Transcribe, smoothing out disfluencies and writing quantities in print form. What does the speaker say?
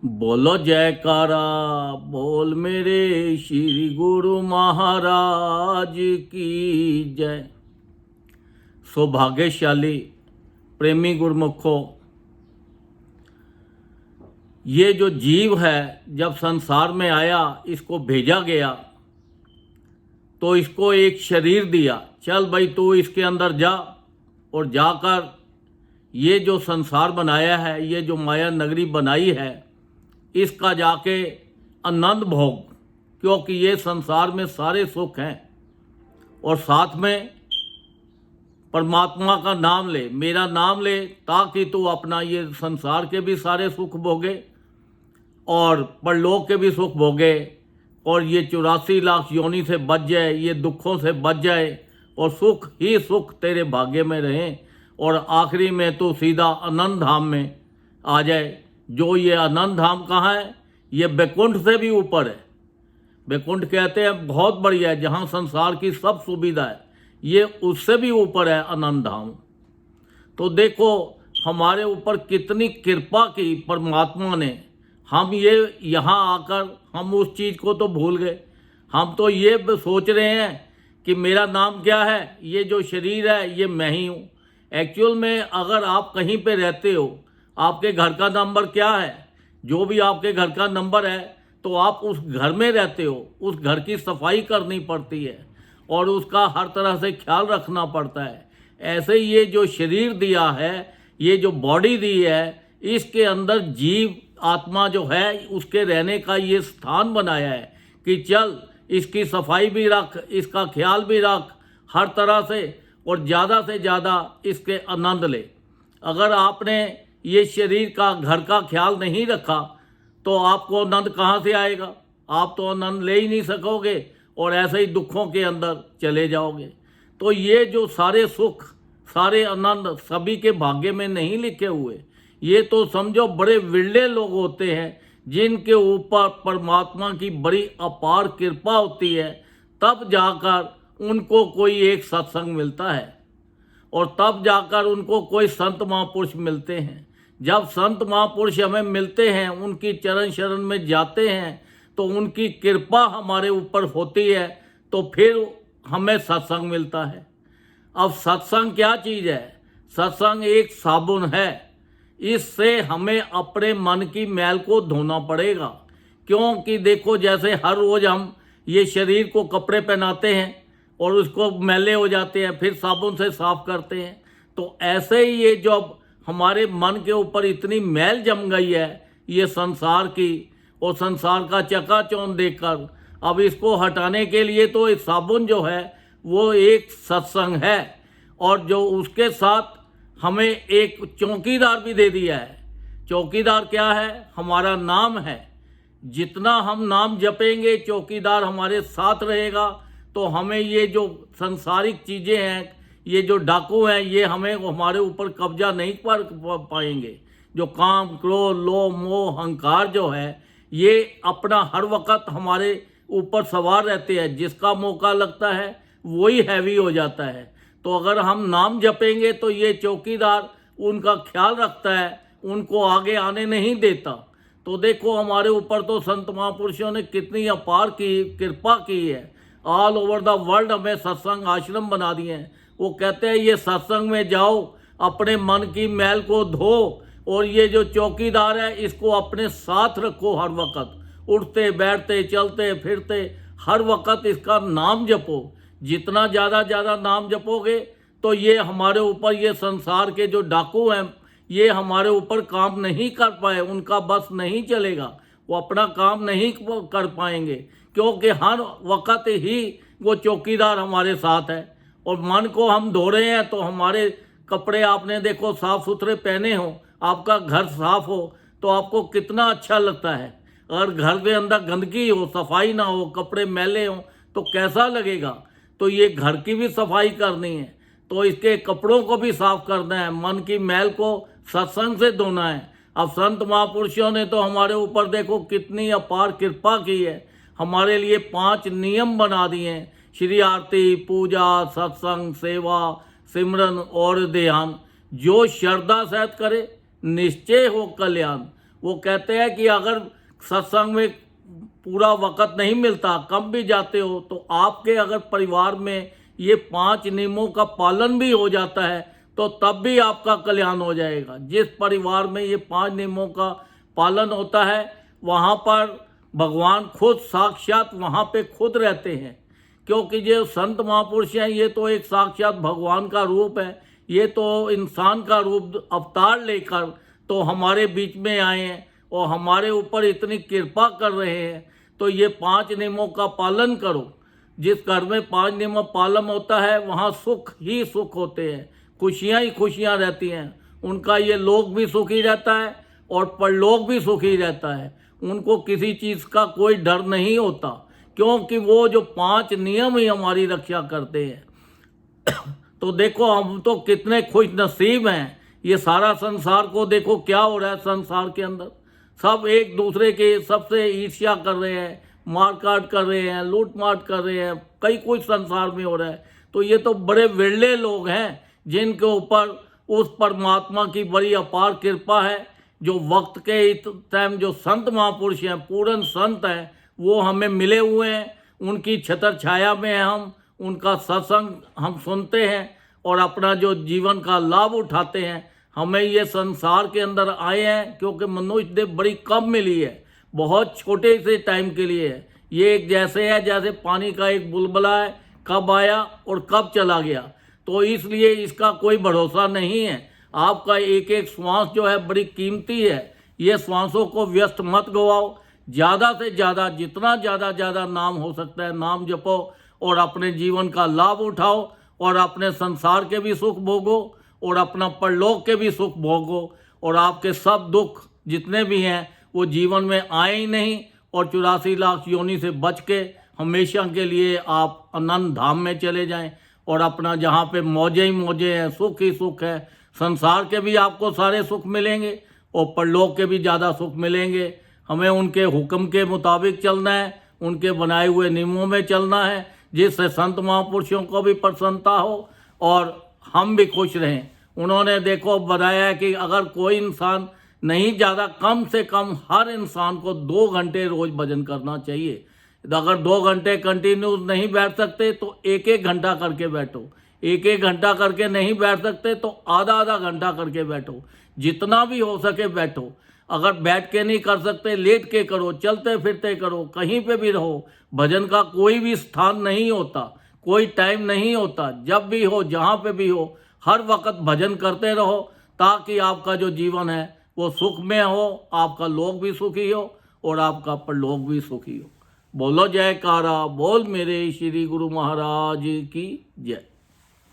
बोलो जयकारा बोल मेरे श्री गुरु महाराज की जय। सौभाग्यशाली प्रेमी गुरुमुखों, ये जो जीव है जब संसार में आया, इसको भेजा गया तो इसको एक शरीर दिया, चल भाई तू इसके अंदर जा और जाकर ये जो संसार बनाया है, ये जो माया नगरी बनाई है, इसका जाके आनंद भोग, क्योंकि ये संसार में सारे सुख हैं। और साथ में परमात्मा का नाम ले, मेरा नाम ले, ताकि तू अपना ये संसार के भी सारे सुख भोगे और परलोक के भी सुख भोगे और ये 84 लाख योनि से बच जाए, ये दुखों से बच जाए और सुख ही सुख तेरे भाग्य में रहें और आखिरी में तो सीधा आनंद धाम में आ जाए। जो ये आनंद धाम कहाँ है? ये बैकुंठ से भी ऊपर है। बैकुंठ कहते हैं बहुत बढ़िया है, जहाँ संसार की सब सुविधा है, ये उससे भी ऊपर है आनंद धाम। तो देखो हमारे ऊपर कितनी कृपा की परमात्मा ने। हम ये यहाँ आकर हम उस चीज़ को तो भूल गए। हम तो ये सोच रहे हैं कि मेरा नाम क्या है, ये जो शरीर है ये मैं ही हूँ। एक्चुअल में अगर आप कहीं पे रहते हो, आपके घर का नंबर क्या है, जो भी आपके घर का नंबर है, तो आप उस घर में रहते हो, उस घर की सफाई करनी पड़ती है और उसका हर तरह से ख्याल रखना पड़ता है। ऐसे ये जो शरीर दिया है, ये जो बॉडी दी है, इसके अंदर जीव आत्मा जो है उसके रहने का ये स्थान बनाया है कि चल इसकी सफाई भी रख, इसका ख्याल भी रख हर तरह से और ज़्यादा से ज़्यादा इसके आनंद ले। अगर आपने ये शरीर का घर का ख्याल नहीं रखा तो आपको आनंद कहाँ से आएगा? आप तो आनंद ले ही नहीं सकोगे और ऐसे ही दुखों के अंदर चले जाओगे। तो ये जो सारे सुख, सारे आनंद सभी के भाग्य में नहीं लिखे हुए। ये तो समझो बड़े विरले लोग होते हैं जिनके ऊपर परमात्मा की बड़ी अपार कृपा होती है, तब जाकर उनको कोई एक सत्संग मिलता है और तब जाकर उनको कोई संत महापुरुष मिलते हैं। जब संत महापुरुष हमें मिलते हैं, उनकी चरण शरण में जाते हैं, तो उनकी कृपा हमारे ऊपर होती है, तो फिर हमें सत्संग मिलता है। अब सत्संग क्या चीज़ है? सत्संग एक साबुन है। इससे हमें अपने मन की मैल को धोना पड़ेगा, क्योंकि देखो जैसे हर रोज़ हम ये शरीर को कपड़े पहनाते हैं और उसको मैले हो जाते हैं, फिर साबुन से साफ करते हैं, तो ऐसे ही ये जो हमारे मन के ऊपर इतनी मैल जम गई है ये संसार की, और संसार का चकाचौंध देखकर अब इसको हटाने के लिए तो इस साबुन जो है वो एक सत्संग है। और जो उसके साथ हमें एक चौकीदार भी दे दिया है। चौकीदार क्या है? हमारा नाम है। जितना हम नाम जपेंगे, चौकीदार हमारे साथ रहेगा, तो हमें ये जो संसारिक चीज़ें हैं, ये जो डाकू हैं, ये हमें हमारे ऊपर कब्जा नहीं कर पाएंगे। जो काम, क्रोध, लोभ, मोह, अहंकार जो है, ये अपना हर वक्त हमारे ऊपर सवार रहते हैं। जिसका मौका लगता है वही हैवी हो जाता है। तो अगर हम नाम जपेंगे तो ये चौकीदार उनका ख्याल रखता है, उनको आगे आने नहीं देता। तो देखो हमारे ऊपर तो संत महापुरुषों ने कितनी अपार की कृपा की है। ऑल ओवर द वर्ल्ड हमें सत्संग आश्रम बना दिए हैं। वो कहते हैं ये सत्संग में जाओ, अपने मन की मैल को धो और ये जो चौकीदार है इसको अपने साथ रखो। हर वक्त उठते बैठते चलते फिरते हर वक्त इसका नाम जपो। जितना ज़्यादा नाम जपोगे तो ये हमारे ऊपर, ये संसार के जो डाकू हैं, ये हमारे ऊपर काम नहीं कर पाए, उनका बस नहीं चलेगा, वो अपना काम नहीं कर पाएंगे, क्योंकि हर वक्त ही वो चौकीदार हमारे साथ है। और मन को हम धो रहे हैं तो हमारे कपड़े आपने देखो साफ़ सुथरे पहने हो, आपका घर साफ हो तो आपको कितना अच्छा लगता है। अगर घर के अंदर गंदगी हो, सफाई ना हो, कपड़े मैले हों तो कैसा लगेगा? तो ये घर की भी सफाई करनी है, तो इसके कपड़ों को भी साफ करना है, मन की मैल को सत्संग से धोना है। अब संत महापुरुषों ने तो हमारे ऊपर देखो कितनी अपार कृपा की है। हमारे लिए 5 नियम बना दिए हैं: श्री आरती, पूजा, सत्संग, सेवा, सिमरन और ध्यान। जो श्रद्धा सहित करे निश्चय हो कल्याण। वो कहते हैं कि अगर सत्संग में पूरा वक़्त नहीं मिलता, कम भी जाते हो, तो आपके अगर परिवार में ये 5 नियमों का पालन भी हो जाता है तो तब भी आपका कल्याण हो जाएगा। जिस परिवार में ये 5 नियमों का पालन होता है वहाँ पर भगवान खुद साक्षात वहाँ पे खुद रहते हैं, क्योंकि जो संत महापुरुष हैं ये तो एक साक्षात भगवान का रूप है। ये तो इंसान का रूप अवतार लेकर तो हमारे बीच में आए हैं और हमारे ऊपर इतनी कृपा कर रहे हैं। तो ये 5 नियमों का पालन करो। जिस घर में 5 नियमों का पालन होता है वहाँ सुख ही सुख होते हैं, खुशियाँ ही खुशियाँ रहती हैं। उनका ये लोक भी सुखी रहता है और परलोक भी सुखी रहता है। उनको किसी चीज़ का कोई डर नहीं होता, क्योंकि वो जो 5 नियम ही हमारी रक्षा करते हैं। तो देखो हम तो कितने खुश नसीब हैं। ये सारा संसार को देखो क्या हो रहा है। संसार के अंदर सब एक दूसरे के सबसे ईर्ष्या कर रहे हैं, मारकाट कर रहे हैं, लूट मार कर रहे हैं, कई कुछ संसार में हो रहा है। तो ये तो बड़े विरले लोग हैं जिनके ऊपर उस परमात्मा की बड़ी अपार कृपा है। जो वक्त के टाइम जो संत महापुरुष हैं, पूर्ण संत हैं, वो हमें मिले हुए हैं। उनकी छतर छाया में हम उनका सत्संग हम सुनते हैं और अपना जो जीवन का लाभ उठाते हैं। हमें ये संसार के अंदर आए हैं क्योंकि मनुष्य देह बड़ी कम मिली है, बहुत छोटे से टाइम के लिए है। ये एक जैसे है जैसे पानी का एक बुलबुला है, कब आया और कब चला गया। तो इसलिए इसका कोई भरोसा नहीं है। आपका एक एक श्वास जो है बड़ी कीमती है। ये श्वासों को व्यस्त मत गवाओ। ज़्यादा से ज़्यादा जितना ज़्यादा नाम हो सकता है नाम जपो और अपने जीवन का लाभ उठाओ और अपने संसार के भी सुख भोगो और अपना परलोक के भी सुख भोगो। और आपके सब दुख जितने भी हैं वो जीवन में आए ही नहीं और 84 लाख योनि से बच के हमेशा के लिए आप अनंत धाम में चले जाएं और अपना जहाँ पे मौजे ही मौजे हैं, सुख ही सुख है। संसार के भी आपको सारे सुख मिलेंगे और परलोक के भी ज़्यादा सुख मिलेंगे। हमें उनके हुक्म के मुताबिक चलना है, उनके बनाए हुए नियमों में चलना है, जिससे संत महापुरुषों को भी प्रसन्नता हो और हम भी खुश रहें। उन्होंने देखो बताया है कि अगर कोई इंसान नहीं, ज़्यादा कम से कम हर इंसान को 2 घंटे रोज़ भजन करना चाहिए। अगर 2 घंटे कंटिन्यू नहीं बैठ सकते तो 1-1 घंटा करके बैठो। 1-1 घंटा करके नहीं बैठ सकते तो आधा घंटा करके बैठो। जितना भी हो सके बैठो। अगर बैठ के नहीं कर सकते लेट के करो, चलते फिरते करो, कहीं पे भी रहो। भजन का कोई भी स्थान नहीं होता, कोई टाइम नहीं होता। जब भी हो, जहाँ पे भी हो, हर वक्त भजन करते रहो ताकि आपका जो जीवन है वो सुख में हो, आपका लोक भी सुखी हो और आपका परलोक भी सुखी हो। बोलो जयकारा, बोल मेरे श्री गुरु महाराज की जय।